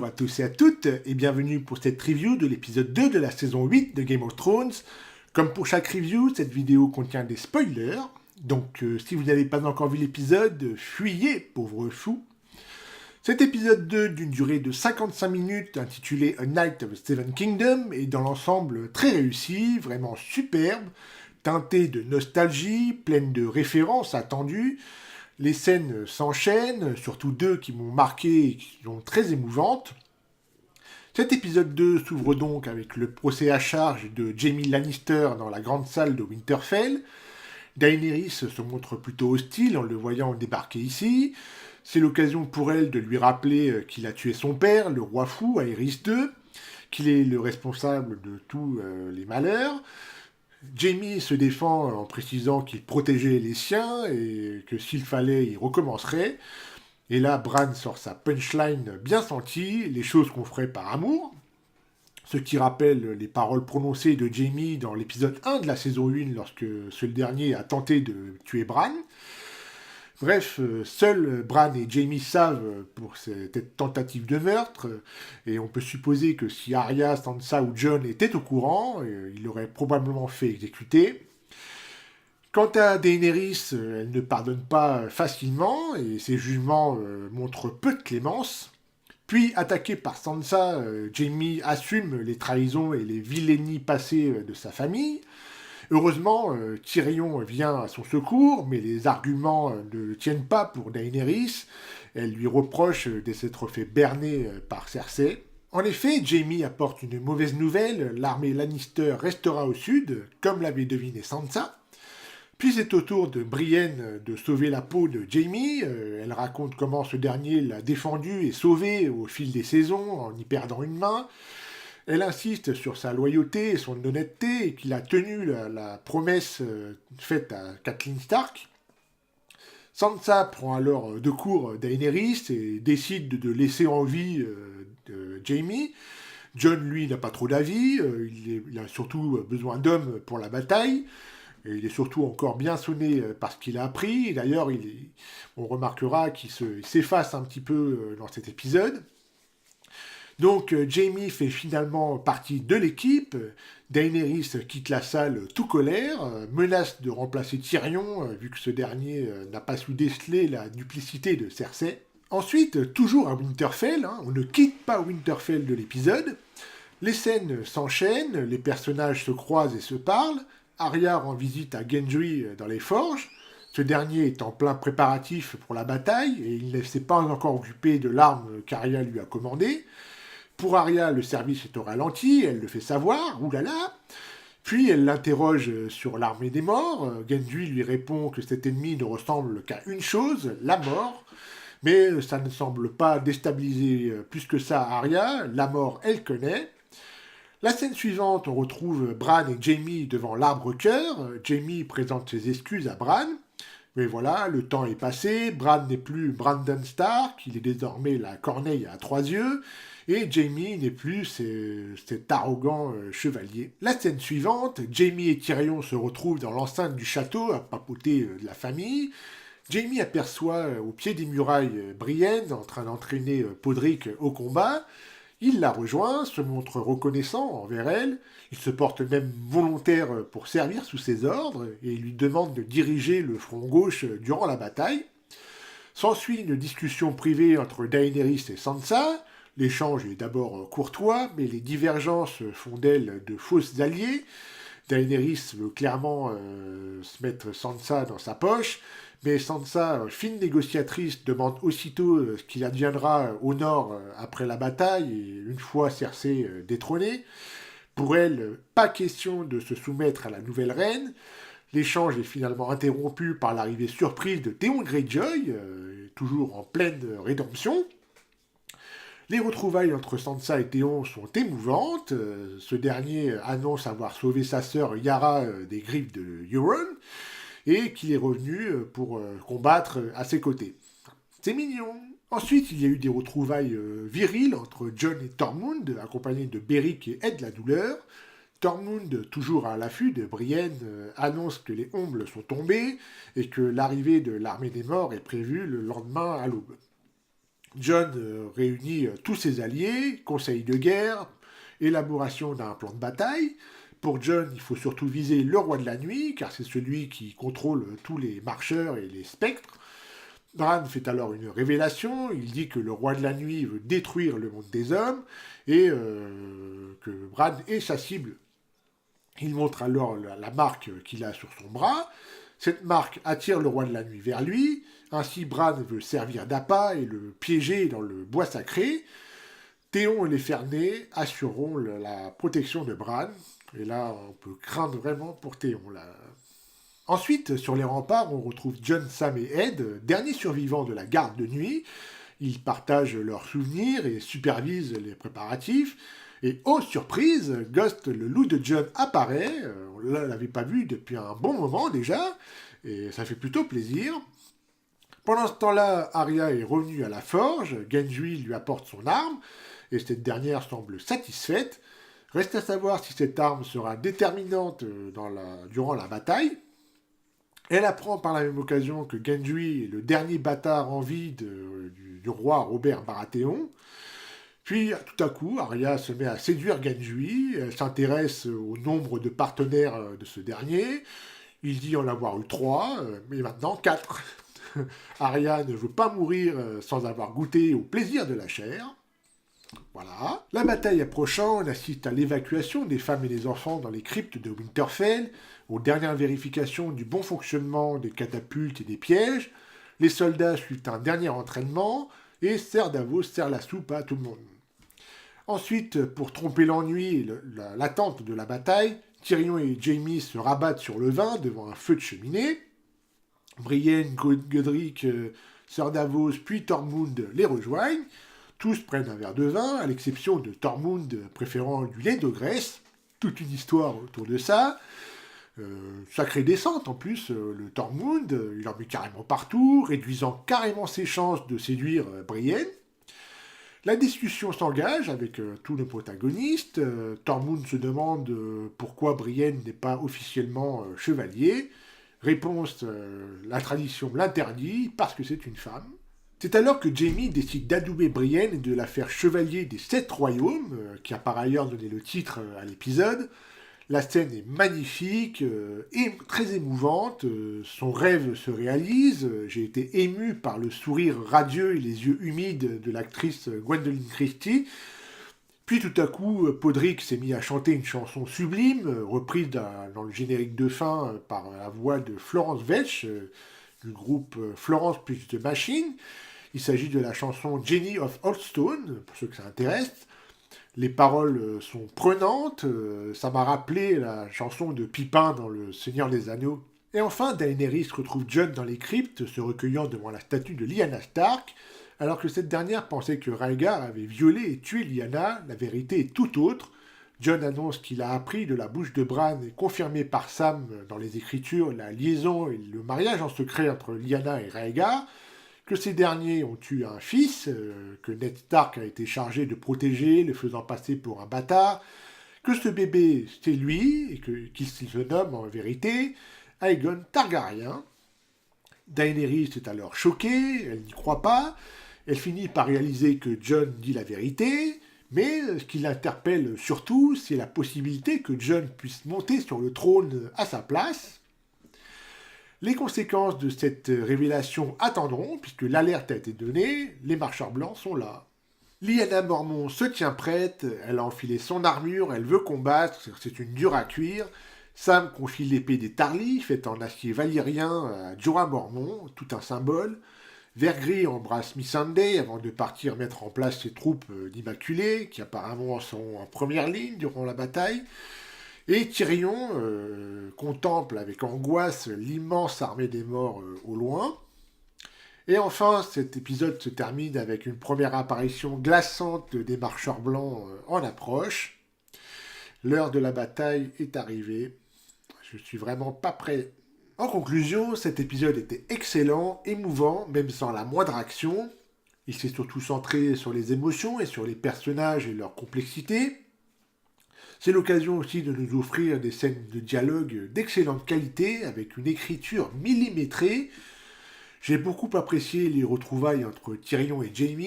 à tous et à toutes, et bienvenue pour cette review de l'épisode 2 de la saison 8 de Game of Thrones. Comme pour chaque review, cette vidéo contient des spoilers, donc si vous n'avez pas encore vu l'épisode, fuyez, pauvre fou. Cet épisode 2, d'une durée de 55 minutes, intitulé A Night of the Seven Kingdoms, est dans l'ensemble très réussi, vraiment superbe, teinté de nostalgie, pleine de références attendues. Les scènes s'enchaînent, surtout deux qui m'ont marqué et qui sont très émouvantes. Cet épisode 2 s'ouvre donc avec le procès à charge de Jaime Lannister dans la grande salle de Winterfell. Daenerys se montre plutôt hostile en le voyant débarquer ici. C'est l'occasion pour elle de lui rappeler qu'il a tué son père, le roi fou, Aerys II, qu'il est le responsable de tous les malheurs. Jaime se défend en précisant qu'il protégeait les siens et que s'il fallait, il recommencerait. Et là, Bran sort sa punchline bien sentie, les choses qu'on ferait par amour. Ce qui rappelle les paroles prononcées de Jaime dans l'épisode 1 de la saison 1 lorsque ce dernier a tenté de tuer Bran. Bref, seuls Bran et Jaime savent pour cette tentative de meurtre, et on peut supposer que si Arya, Sansa ou Jon étaient au courant, ils l'auraient probablement fait exécuter. Quant à Daenerys, elle ne pardonne pas facilement, et ses jugements montrent peu de clémence. Puis, attaqué par Sansa, Jaime assume les trahisons et les vilainies passées de sa famille. Heureusement, Tyrion vient à son secours, mais les arguments ne tiennent pas pour Daenerys. Elle lui reproche de s'être fait berner par Cersei. En effet, Jaime apporte une mauvaise nouvelle, l'armée Lannister restera au sud, comme l'avait deviné Sansa. Puis c'est au tour de Brienne de sauver la peau de Jaime. Elle raconte comment ce dernier l'a défendu et sauvé au fil des saisons en y perdant une main. Elle insiste sur sa loyauté et son honnêteté et qu'il a tenu la promesse faite à Catelyn Stark. Sansa prend alors de court Daenerys et décide de laisser en vie de Jaime. Jon, lui, n'a pas trop d'avis. Il a surtout besoin d'hommes pour la bataille. Et il est surtout encore bien sonné par ce qu'il a appris. D'ailleurs, on remarquera qu'il s'efface un petit peu dans cet épisode. Donc, Jaime fait finalement partie de l'équipe. Daenerys quitte la salle tout colère, menace de remplacer Tyrion, vu que ce dernier n'a pas su déceler la duplicité de Cersei. Ensuite, toujours à Winterfell, on ne quitte pas Winterfell de l'épisode. Les scènes s'enchaînent, les personnages se croisent et se parlent. Arya rend visite à Gendry dans les forges. Ce dernier est en plein préparatif pour la bataille et il ne s'est pas encore occupé de l'arme qu'Arya lui a commandée. Pour Arya, le service est au ralenti, elle le fait savoir, oulala. Puis elle l'interroge sur l'armée des morts. Gendry lui répond que cet ennemi ne ressemble qu'à une chose, la mort. Mais ça ne semble pas déstabiliser plus que ça Arya, la mort elle connaît. La scène suivante, on retrouve Bran et Jaime devant l'arbre-cœur. Jaime présente ses excuses à Bran. Mais voilà, le temps est passé, Bran n'est plus Brandon Stark, il est désormais la corneille à trois yeux, et Jaime n'est plus cet arrogant chevalier. La scène suivante, Jaime et Tyrion se retrouvent dans l'enceinte du château à papoter de la famille. Jaime aperçoit au pied des murailles Brienne en train d'entraîner Podrick au combat. Il la rejoint, se montre reconnaissant envers elle, il se porte même volontaire pour servir sous ses ordres et lui demande de diriger le front gauche durant la bataille. S'ensuit une discussion privée entre Daenerys et Sansa. L'échange est d'abord courtois, mais les divergences font d'elle de fausses alliés. Daenerys veut clairement se mettre Sansa dans sa poche, mais Sansa, fine négociatrice, demande aussitôt ce qu'il adviendra au nord après la bataille, et une fois Cersei détrônée. Pour elle, pas question de se soumettre à la nouvelle reine. L'échange est finalement interrompu par l'arrivée surprise de Theon Greyjoy, toujours en pleine rédemption. Les retrouvailles entre Sansa et Theon sont émouvantes. Ce dernier annonce avoir sauvé sa sœur Yara des griffes de Euron et qu'il est revenu pour combattre à ses côtés. C'est mignon. Ensuite, il y a eu des retrouvailles viriles entre Jon et Tormund, accompagnés de Beric et Ed la Douleur. Tormund, toujours à l'affût de Brienne, annonce que les Ombles sont tombés et que l'arrivée de l'armée des morts est prévue le lendemain à l'aube. Jon réunit tous ses alliés, conseil de guerre, élaboration d'un plan de bataille. Pour Jon, il faut surtout viser le roi de la nuit, car c'est celui qui contrôle tous les marcheurs et les spectres. Bran fait alors une révélation, il dit que le roi de la nuit veut détruire le monde des hommes, et que Bran est sa cible. Il montre alors la marque qu'il a sur son bras. Cette marque attire le roi de la nuit vers lui. Ainsi, Bran veut servir d'appât et le piéger dans le bois sacré. Théon et les Fernés assureront la protection de Bran. Et là, on peut craindre vraiment pour Théon. Là. Ensuite, sur les remparts, on retrouve Jon, Sam et Ed, derniers survivants de la garde de nuit. Ils partagent leurs souvenirs et supervisent les préparatifs. Et oh surprise, Ghost, le loup de Jon, apparaît. On ne l'avait pas vu depuis un bon moment déjà, et ça fait plutôt plaisir. Pendant ce temps-là, Arya est revenue à la forge, Gendry lui apporte son arme, et cette dernière semble satisfaite. Reste à savoir si cette arme sera déterminante durant la bataille. Elle apprend par la même occasion que Gendry est le dernier bâtard en vie du roi Robert Baratheon. Puis, tout à coup, Arya se met à séduire Gendry, elle s'intéresse au nombre de partenaires de ce dernier. Il dit en avoir eu 3, mais maintenant 4. Arya ne veut pas mourir sans avoir goûté au plaisir de la chair. Voilà. La bataille approchant, on assiste à l'évacuation des femmes et des enfants dans les cryptes de Winterfell, aux dernières vérifications du bon fonctionnement des catapultes et des pièges. Les soldats suivent un dernier entraînement, et Ser Davos sert la soupe à tout le monde. Ensuite, pour tromper l'ennui et l'attente de la bataille, Tyrion et Jaime se rabattent sur le vin devant un feu de cheminée. Brienne, Godric, Ser Davos puis Tormund les rejoignent. Tous prennent un verre de vin, à l'exception de Tormund préférant du lait de graisse. Toute une histoire autour de ça. Sacrée descente en plus, le Tormund, il en met carrément partout, réduisant carrément ses chances de séduire Brienne. La discussion s'engage avec tous les protagonistes. Tormund se demande pourquoi Brienne n'est pas officiellement chevalier. Réponse, la tradition l'interdit parce que c'est une femme. C'est alors que Jaime décide d'adouber Brienne et de la faire chevalier des 7 royaumes, qui a par ailleurs donné le titre à l'épisode. La scène est magnifique et très émouvante. Son rêve se réalise. J'ai été ému par le sourire radieux et les yeux humides de l'actrice Gwendoline Christie. Puis tout à coup, Podrick s'est mis à chanter une chanson sublime, reprise dans le générique de fin par la voix de Florence Welch, du groupe Florence plus The Machine. Il s'agit de la chanson Jenny of Oldstone, pour ceux que ça intéresse. Les paroles sont prenantes, ça m'a rappelé la chanson de Pipin dans Le Seigneur des Anneaux. Et enfin, Daenerys retrouve Jon dans les cryptes, se recueillant devant la statue de Lyanna Stark, alors que cette dernière pensait que Rhaegar avait violé et tué Lyanna, la vérité est tout autre. Jon annonce qu'il a appris de la bouche de Bran et confirmé par Sam dans les Écritures la liaison et le mariage en secret entre Lyanna et Rhaegar, que ces derniers ont eu un fils, que Ned Stark a été chargé de protéger, le faisant passer pour un bâtard, que ce bébé, c'est lui, et qu'il se nomme en vérité Aegon Targaryen. Daenerys est alors choquée, elle n'y croit pas, elle finit par réaliser que Jon dit la vérité, mais ce qui l'interpelle surtout, c'est la possibilité que Jon puisse monter sur le trône à sa place. Les conséquences de cette révélation attendront, puisque l'alerte a été donnée, les marcheurs blancs sont là. Lyanna Mormont se tient prête, elle a enfilé son armure, elle veut combattre, c'est une dure à cuire. Sam confie l'épée des Tarly, faite en acier valyrien à Jorah Mormont, tout un symbole. Vergris embrasse Missandei avant de partir mettre en place ses troupes d'Immaculés, qui apparemment sont en première ligne durant la bataille. Et Tyrion contemple avec angoisse l'immense armée des morts au loin. Et enfin, cet épisode se termine avec une première apparition glaçante des marcheurs blancs en approche. L'heure de la bataille est arrivée. Je suis vraiment pas prêt. En conclusion, cet épisode était excellent, émouvant, même sans la moindre action. Il s'est surtout centré sur les émotions et sur les personnages et leur complexité. C'est l'occasion aussi de nous offrir des scènes de dialogue d'excellente qualité, avec une écriture millimétrée. J'ai beaucoup apprécié les retrouvailles entre Tyrion et Jaime,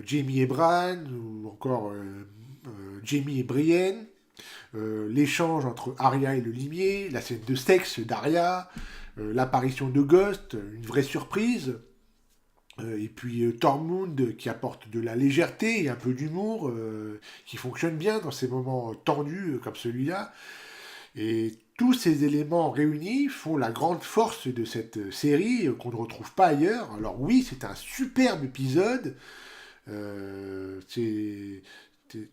Jaime et Bran, ou encore Jaime et Brienne, l'échange entre Arya et le limier, la scène de sexe d'Arya, l'apparition de Ghost, une vraie surprise, et puis Tormund qui apporte de la légèreté et un peu d'humour, qui fonctionne bien dans ces moments tendus comme celui-là. Et tous ces éléments réunis font la grande force de cette série qu'on ne retrouve pas ailleurs. Alors oui, c'est un superbe épisode. C'est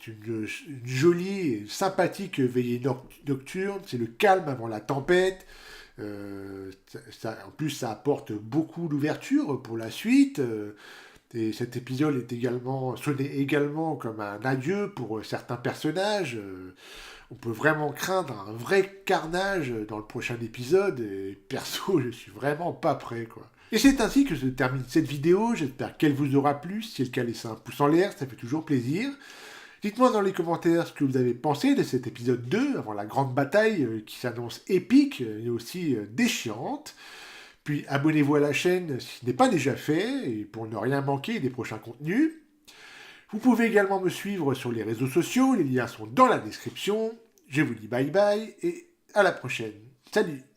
une jolie et sympathique veillée nocturne. C'est le calme avant la tempête. En plus, ça apporte beaucoup d'ouverture pour la suite. Et cet épisode est également sonné également comme un adieu pour certains personnages. On peut vraiment craindre un vrai carnage dans le prochain épisode. Et perso, je suis vraiment pas prêt, quoi. Et c'est ainsi que se termine cette vidéo. J'espère qu'elle vous aura plu. Si c'est le cas, laissez un pouce en l'air, ça fait toujours plaisir. Dites-moi dans les commentaires ce que vous avez pensé de cet épisode 2, avant la grande bataille qui s'annonce épique et aussi déchirante. Puis abonnez-vous à la chaîne si ce n'est pas déjà fait, et pour ne rien manquer des prochains contenus. Vous pouvez également me suivre sur les réseaux sociaux, les liens sont dans la description. Je vous dis bye bye et à la prochaine. Salut!